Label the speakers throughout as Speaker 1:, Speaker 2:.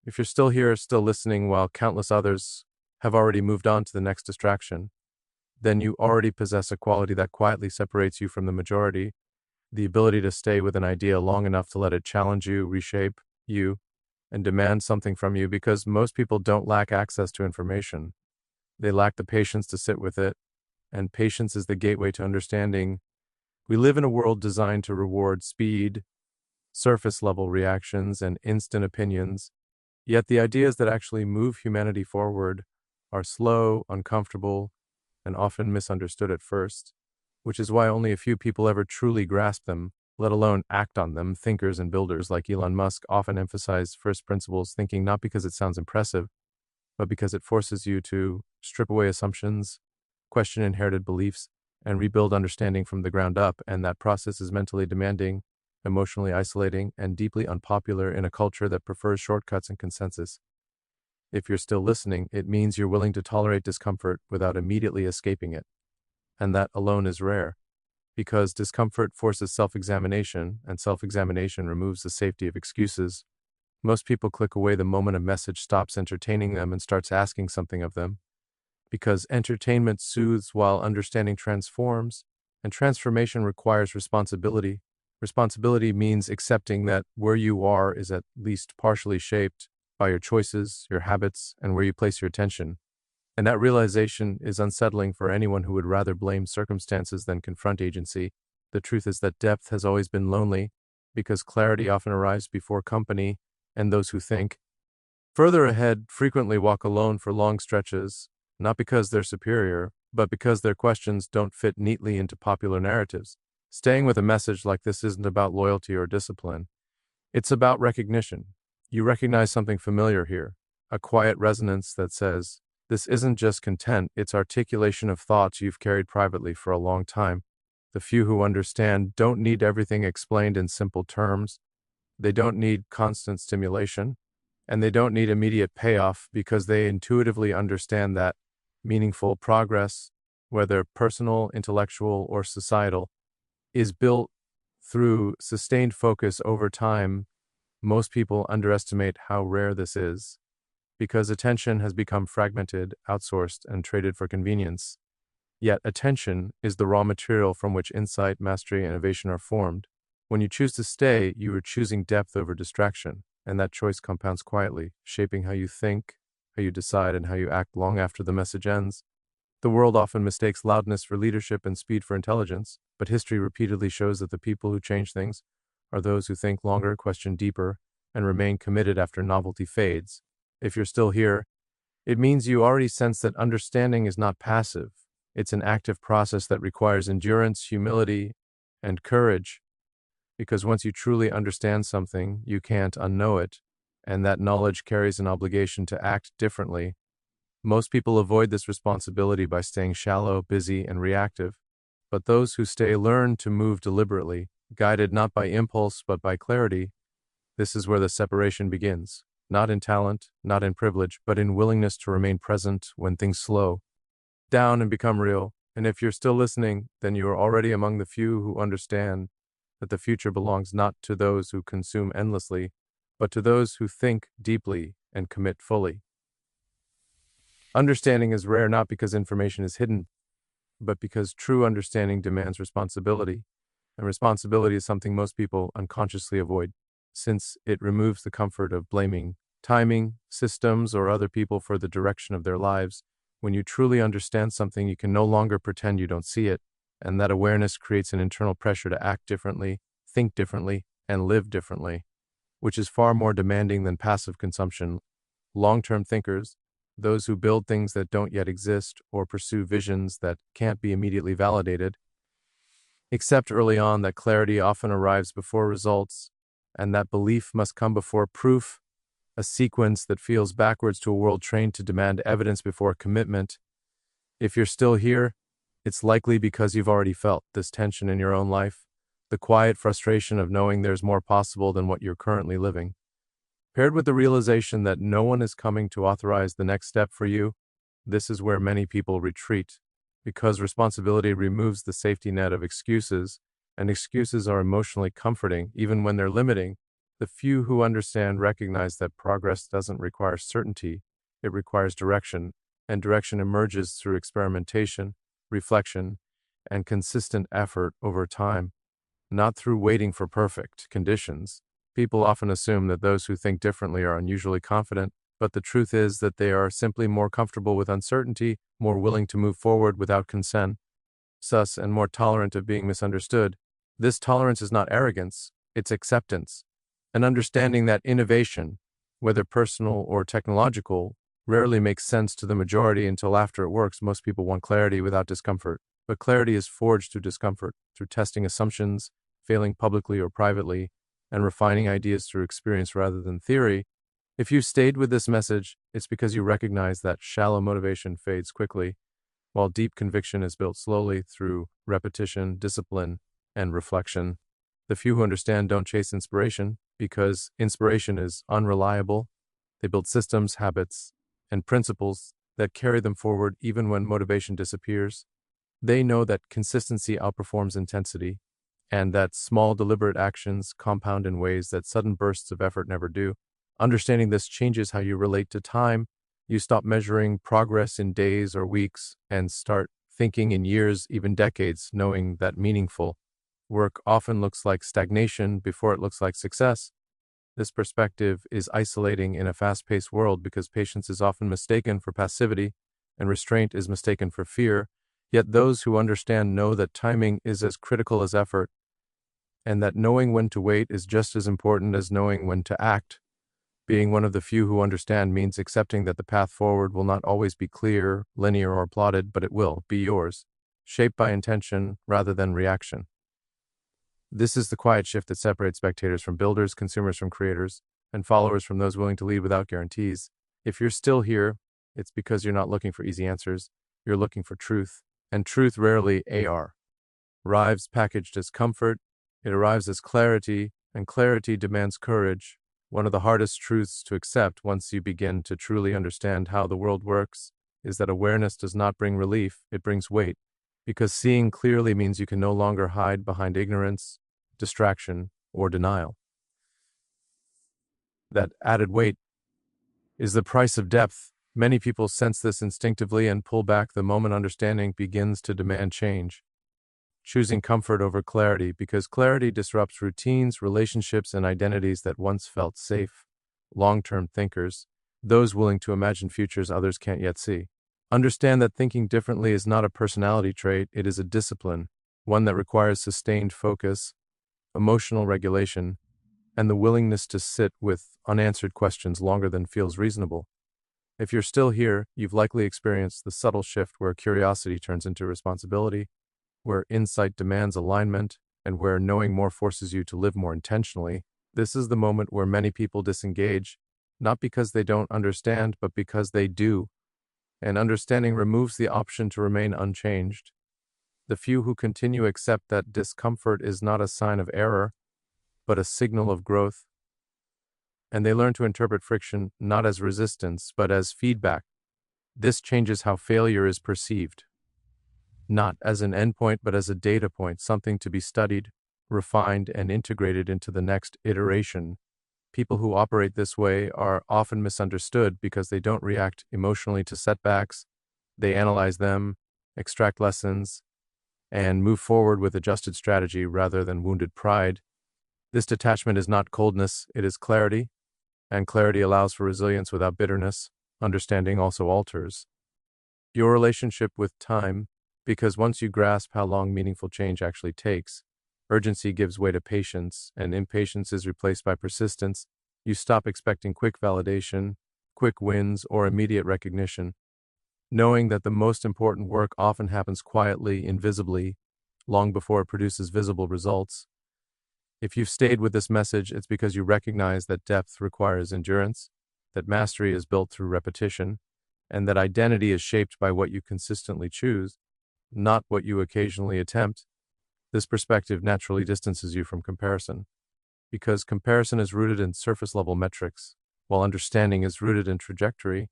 Speaker 1: If you're still here, still listening while countless others have already moved on to the next distraction, then you already possess a quality that quietly separates you from the majority, the ability to stay with an idea long enough to let it challenge you, reshape you, and demand something from you, because most people don't lack access to information. They lack the patience to sit with it, and patience is the gateway to understanding. We live in a world designed to reward speed, surface-level reactions, and instant opinions, yet the ideas that actually move humanity forward are slow, uncomfortable, and often misunderstood at first, which is why only a few people ever truly grasp them, let alone act on them. Thinkers and builders like Elon Musk often emphasize first principles thinking, not because it sounds impressive, but because it forces you to strip away assumptions, question inherited beliefs, and rebuild understanding from the ground up. And that process is mentally demanding, emotionally isolating, and deeply unpopular in a culture that prefers shortcuts and consensus. If you're still listening, it means you're willing to tolerate discomfort without immediately escaping it. And that alone is rare, because discomfort forces self-examination, and self-examination removes the safety of excuses. Most people click away the moment a message stops entertaining them and starts asking something of them, because entertainment soothes while understanding transforms, and transformation requires responsibility. Responsibility means accepting that where you are is at least partially shaped by your choices, your habits, and where you place your attention. And that realization is unsettling for anyone who would rather blame circumstances than confront agency. The truth is that depth has always been lonely, because clarity often arrives before company, and those who think further ahead frequently walk alone for long stretches, not because they're superior, but because their questions don't fit neatly into popular narratives. Staying with a message like this isn't about loyalty or discipline. It's about recognition. You recognize something familiar here, a quiet resonance that says, this isn't just content, it's articulation of thoughts you've carried privately for a long time. The few who understand don't need everything explained in simple terms. They don't need constant stimulation, and they don't need immediate payoff, because they intuitively understand that meaningful progress, whether personal, intellectual, or societal, is built through sustained focus over time. Most people underestimate how rare this is, because attention has become fragmented, outsourced, and traded for convenience. Yet attention is the raw material from which insight, mastery, and innovation are formed. When you choose to stay, you are choosing depth over distraction, and that choice compounds quietly, shaping how you think, how you decide, and how you act long after the message ends. The world often mistakes loudness for leadership and speed for intelligence, but history repeatedly shows that the people who change things are those who think longer, question deeper, and remain committed after novelty fades. If you're still here, it means you already sense that understanding is not passive. It's an active process that requires endurance, humility, and courage, because once you truly understand something, you can't unknow it, and that knowledge carries an obligation to act differently. Most people avoid this responsibility by staying shallow, busy, and reactive, but those who stay learn to move deliberately, guided not by impulse but by clarity. This is where the separation begins, not in talent, not in privilege, but in willingness to remain present when things slow down and become real. And if you're still listening, then you are already among the few who understand that the future belongs not to those who consume endlessly, but to those who think deeply and commit fully. Understanding is rare not because information is hidden, but because true understanding demands responsibility, and responsibility is something most people unconsciously avoid, since it removes the comfort of blaming timing, systems, or other people for the direction of their lives. When you truly understand something, you can no longer pretend you don't see it, and that awareness creates an internal pressure to act differently, think differently, and live differently, which is far more demanding than passive consumption. Long-term thinkers, those who build things that don't yet exist or pursue visions that can't be immediately validated, accept early on that clarity often arrives before results, and that belief must come before proof, a sequence that feels backwards to a world trained to demand evidence before commitment. If you're still here, it's likely because you've already felt this tension in your own life, the quiet frustration of knowing there's more possible than what you're currently living. Paired with the realization that no one is coming to authorize the next step for you, this is where many people retreat, because responsibility removes the safety net of excuses, and excuses are emotionally comforting even when they're limiting. The few who understand recognize that progress doesn't require certainty, it requires direction, and direction emerges through experimentation, reflection, and consistent effort over time, not through waiting for perfect conditions. People often assume that those who think differently are unusually confident, but the truth is that they are simply more comfortable with uncertainty, more willing to move forward without consent, and more tolerant of being misunderstood. This tolerance is not arrogance, it's acceptance, an understanding that innovation, whether personal or technological, rarely makes sense to the majority until after it works. Most people want clarity without discomfort, but clarity is forged through discomfort, through testing assumptions, failing publicly or privately, and refining ideas through experience rather than theory. If you stayed with this message, it's because you recognize that shallow motivation fades quickly, while deep conviction is built slowly through repetition, discipline, and reflection. The few who understand don't chase inspiration because inspiration is unreliable. They build systems, habits, and principles that carry them forward even when motivation disappears. They know that consistency outperforms intensity, and that small deliberate actions compound in ways that sudden bursts of effort never do. Understanding this changes how you relate to time. You stop measuring progress in days or weeks and start thinking in years, even decades, knowing that meaningful work often looks like stagnation before it looks like success. This perspective is isolating in a fast-paced world because patience is often mistaken for passivity and restraint is mistaken for fear. Yet those who understand know that timing is as critical as effort, and that knowing when to wait is just as important as knowing when to act. Being one of the few who understand means accepting that the path forward will not always be clear, linear, or plotted, but it will be yours, shaped by intention rather than reaction. This is the quiet shift that separates spectators from builders, consumers from creators, and followers from those willing to lead without guarantees. If you're still here, it's because you're not looking for easy answers. You're looking for truth, and truth rarely arrives packaged as comfort. It arrives as clarity, and clarity demands courage. One of the hardest truths to accept once you begin to truly understand how the world works is that awareness does not bring relief, it brings weight. Because seeing clearly means you can no longer hide behind ignorance, distraction, or denial. That added weight is the price of depth. Many people sense this instinctively and pull back the moment understanding begins to demand change, choosing comfort over clarity because clarity disrupts routines, relationships, and identities that once felt safe. Long-term thinkers, those willing to imagine futures others can't yet see, understand that thinking differently is not a personality trait, it is a discipline, one that requires sustained focus, emotional regulation, and the willingness to sit with unanswered questions longer than feels reasonable. If you're still here, you've likely experienced the subtle shift where curiosity turns into responsibility, where insight demands alignment, and where knowing more forces you to live more intentionally. This is the moment where many people disengage, not because they don't understand, but because they do. And understanding removes the option to remain unchanged. The few who continue accept that discomfort is not a sign of error, but a signal of growth. And they learn to interpret friction not as resistance, but as feedback. This changes how failure is perceived, not as an endpoint, but as a data point, something to be studied, refined, and integrated into the next iteration. People who operate this way are often misunderstood because they don't react emotionally to setbacks. They analyze them, extract lessons, and move forward with adjusted strategy rather than wounded pride. This detachment is not coldness, it is clarity, and clarity allows for resilience without bitterness. Understanding also alters your relationship with time, because once you grasp how long meaningful change actually takes, urgency gives way to patience, and impatience is replaced by persistence. You stop expecting quick validation, quick wins, or immediate recognition, knowing that the most important work often happens quietly, invisibly, long before it produces visible results. If you've stayed with this message, it's because you recognize that depth requires endurance, that mastery is built through repetition, and that identity is shaped by what you consistently choose, not what you occasionally attempt. This perspective naturally distances you from comparison, because comparison is rooted in surface-level metrics, while understanding is rooted in trajectory.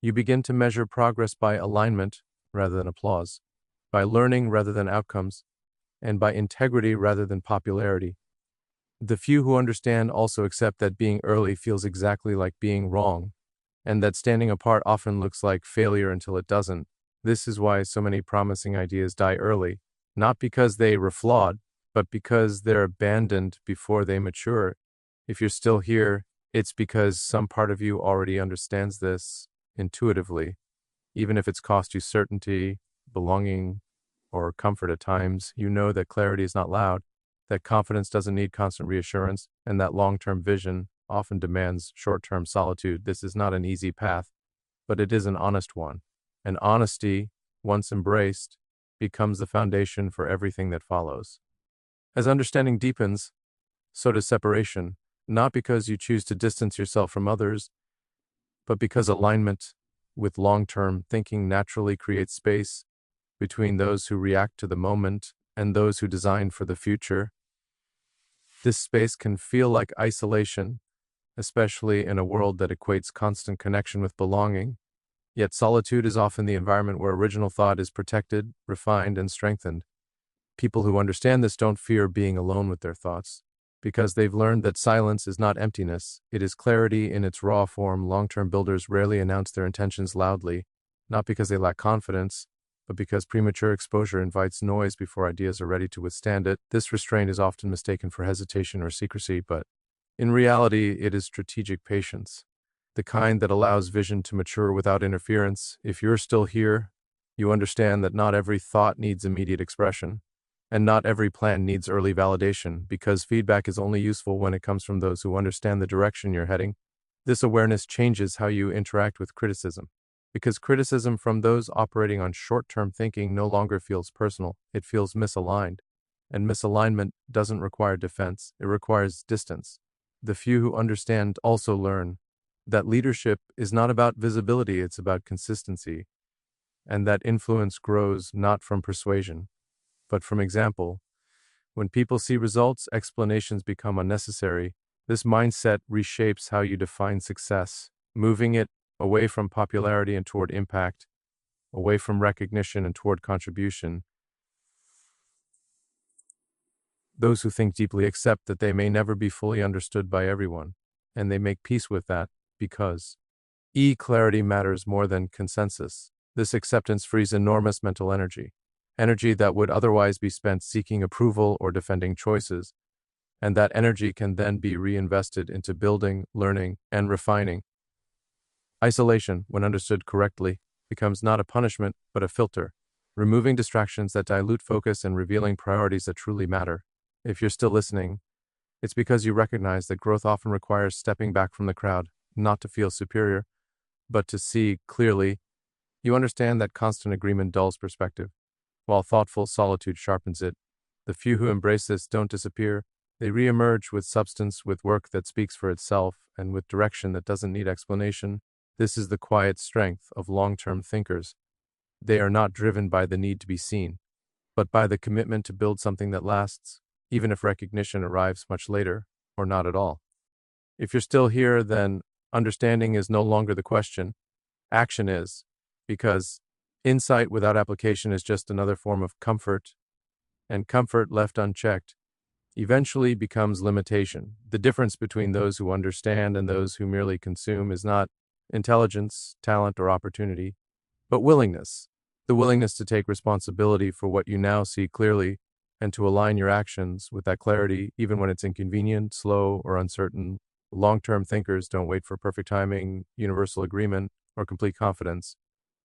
Speaker 1: You begin to measure progress by alignment rather than applause, by learning rather than outcomes, and by integrity rather than popularity. The few who understand also accept that being early feels exactly like being wrong, and that standing apart often looks like failure until it doesn't. This is why so many promising ideas die early, not because they were flawed, but because they're abandoned before they mature. If you're still here, it's because some part of you already understands this intuitively, even if it's cost you certainty, belonging, or comfort at times. You know that clarity is not loud, that confidence doesn't need constant reassurance, and that long-term vision often demands short-term solitude. This is not an easy path, but it is an honest one. And honesty, once embraced, becomes the foundation for everything that follows. As understanding deepens, so does separation, not because you choose to distance yourself from others, but because alignment with long-term thinking naturally creates space between those who react to the moment and those who design for the future. This space can feel like isolation, especially in a world that equates constant connection with belonging. Yet solitude is often the environment where original thought is protected, refined, and strengthened. People who understand this don't fear being alone with their thoughts, because they've learned that silence is not emptiness, it is clarity in its raw form. Long-term builders rarely announce their intentions loudly, not because they lack confidence, but because premature exposure invites noise before ideas are ready to withstand it. This restraint is often mistaken for hesitation or secrecy, but in reality, it is strategic patience, the kind that allows vision to mature without interference. If you're still here, you understand that not every thought needs immediate expression, and not every plan needs early validation, because feedback is only useful when it comes from those who understand the direction you're heading. This awareness changes how you interact with criticism, because criticism from those operating on short-term thinking no longer feels personal, it feels misaligned. And misalignment doesn't require defense, it requires distance. The few who understand also learn that leadership is not about visibility, it's about consistency, and that influence grows not from persuasion, but from example. When people see results, explanations become unnecessary. This mindset reshapes how you define success, moving it away from popularity and toward impact, away from recognition and toward contribution. Those who think deeply accept that they may never be fully understood by everyone, and they make peace with that because clarity matters more than consensus. This acceptance frees enormous mental energy that would otherwise be spent seeking approval or defending choices, and that energy can then be reinvested into building, learning, and refining. Isolation, when understood correctly, becomes not a punishment, but a filter, removing distractions that dilute focus and revealing priorities that truly matter. If you're still listening, it's because you recognize that growth often requires stepping back from the crowd, not to feel superior, but to see clearly. You understand that constant agreement dulls perspective, while thoughtful solitude sharpens it. The few who embrace this don't disappear. They re-emerge with substance, with work that speaks for itself, and with direction that doesn't need explanation. This is the quiet strength of long-term thinkers. They are not driven by the need to be seen, but by the commitment to build something that lasts, even if recognition arrives much later, or not at all. If you're still here, then understanding is no longer the question. Action is, because insight without application is just another form of comfort, and comfort left unchecked eventually becomes limitation. The difference between those who understand and those who merely consume is not intelligence, talent, or opportunity, but willingness. The willingness to take responsibility for what you now see clearly and to align your actions with that clarity, even when it's inconvenient, slow, or uncertain. Long-term thinkers don't wait for perfect timing, universal agreement, or complete confidence,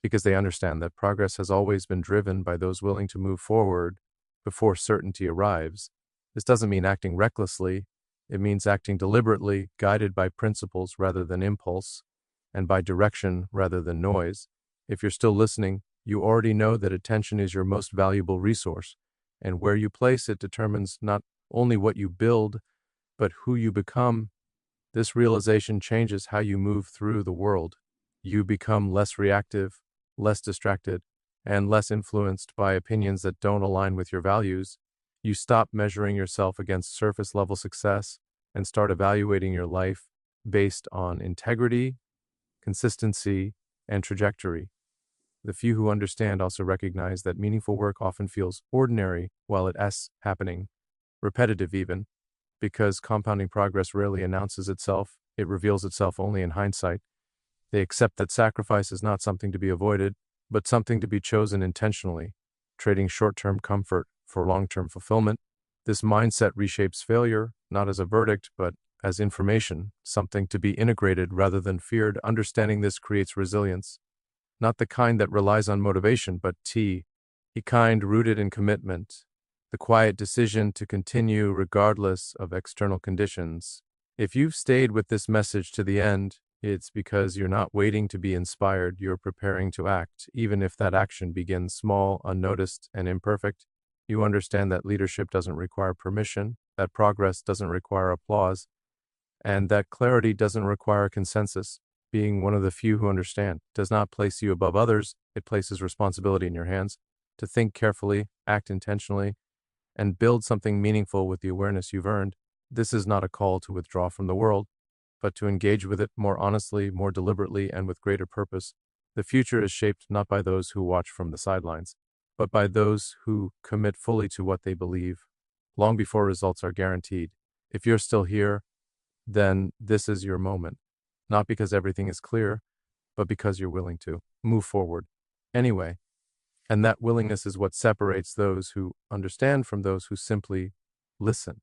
Speaker 1: because they understand that progress has always been driven by those willing to move forward before certainty arrives. This doesn't mean acting recklessly. It means acting deliberately, guided by principles rather than impulse, and by direction rather than noise. If you're still listening, you already know that attention is your most valuable resource, and where you place it determines not only what you build, but who you become. This realization changes how you move through the world. You become less reactive, less distracted, and less influenced by opinions that don't align with your values. You stop measuring yourself against surface-level success and start evaluating your life based on integrity, consistency, and trajectory. The few who understand also recognize that meaningful work often feels ordinary while it is happening, repetitive even, because compounding progress rarely announces itself, it reveals itself only in hindsight. They accept that sacrifice is not something to be avoided, but something to be chosen intentionally, trading short-term comfort for long-term fulfillment. This mindset reshapes failure, not as a verdict, but as information, something to be integrated rather than feared. Understanding this creates resilience, not the kind that relies on motivation, but a kind rooted in commitment, the quiet decision to continue regardless of external conditions. If you've stayed with this message to the end, it's because you're not waiting to be inspired, you're preparing to act, even if that action begins small, unnoticed, and imperfect. You understand that leadership doesn't require permission, that progress doesn't require applause, and that clarity doesn't require consensus. Being one of the few who understand does not place you above others, it places responsibility in your hands to think carefully, act intentionally, and build something meaningful with the awareness you've earned. This is not a call to withdraw from the world, but to engage with it more honestly, more deliberately, and with greater purpose. The future is shaped not by those who watch from the sidelines, but by those who commit fully to what they believe, long before results are guaranteed. If you're still here, then this is your moment, not because everything is clear, but because you're willing to move forward anyway. And that willingness is what separates those who understand from those who simply listen.